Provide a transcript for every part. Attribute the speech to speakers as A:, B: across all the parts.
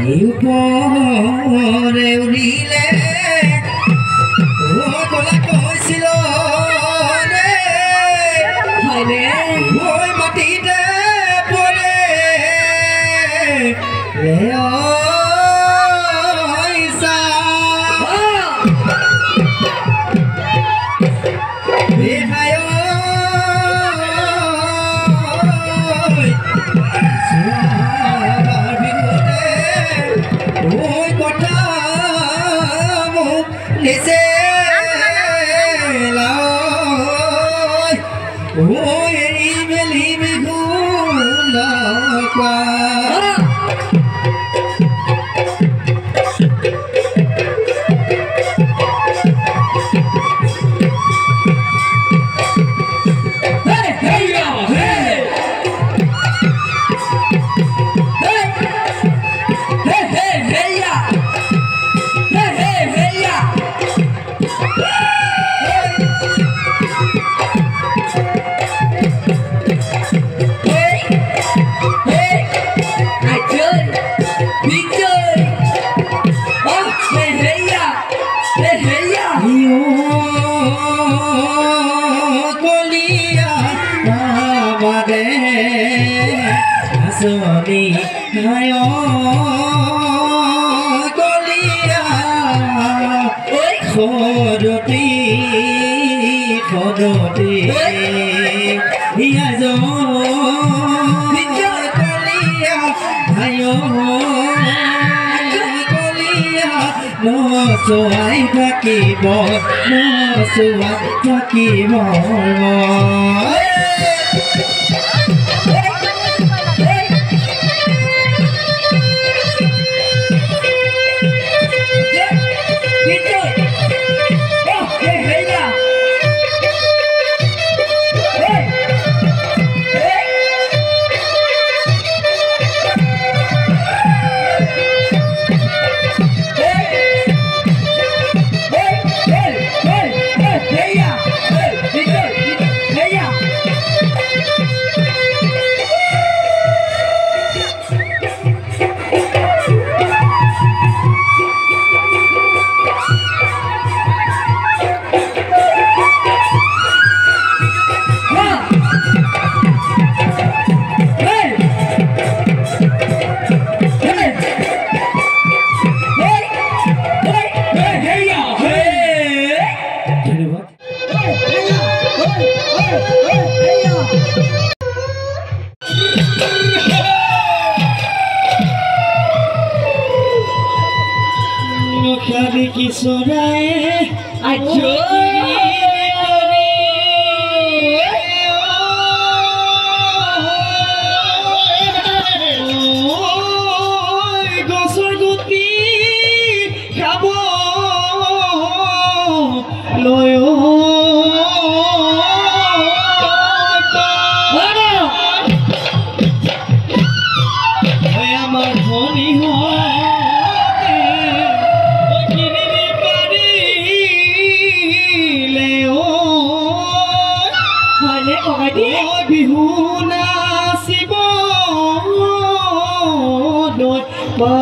A: উপরে উড়িলে ও গলা কৈছিল রে হয়নে ওই মাটিতে পড়ে রে ওইসা রে হায় ওই কথা মোক নিচে ওই এৰি মেলি বিহুল Sony hayo kolia oi khodoti iya jo kolia hayo kolia no soai thakibo no soai thakibo Kisorae ajo gosor guti khabo loyo amar dhoni bihu nasibo doi ba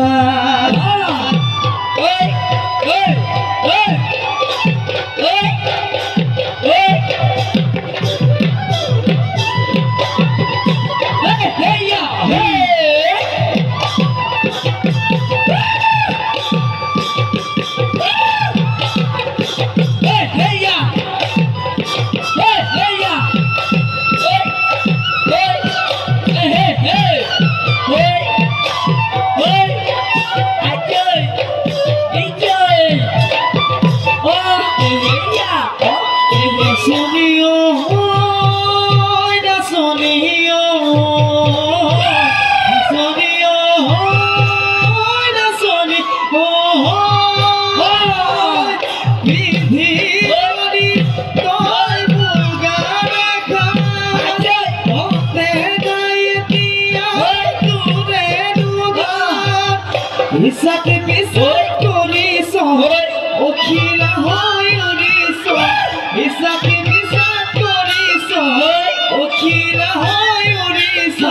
A: Sacrifice koriso okhila hoy uriso sacrifice koriso okhila hoy uriso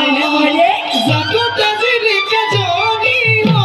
A: zakota zilika joni ho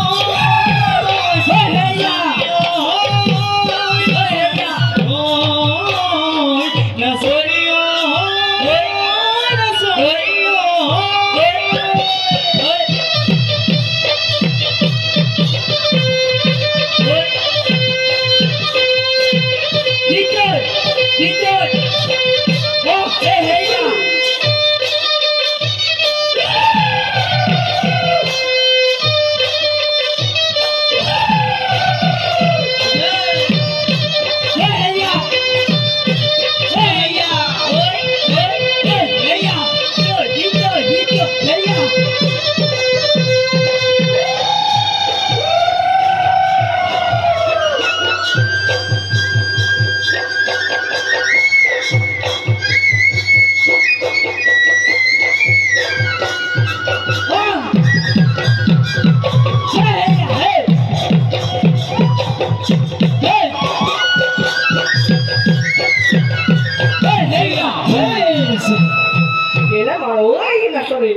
A: Kira mau lagi nasori.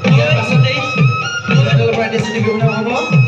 B: Iya, pasal deh. Kita kalau pada sedikit guna apa?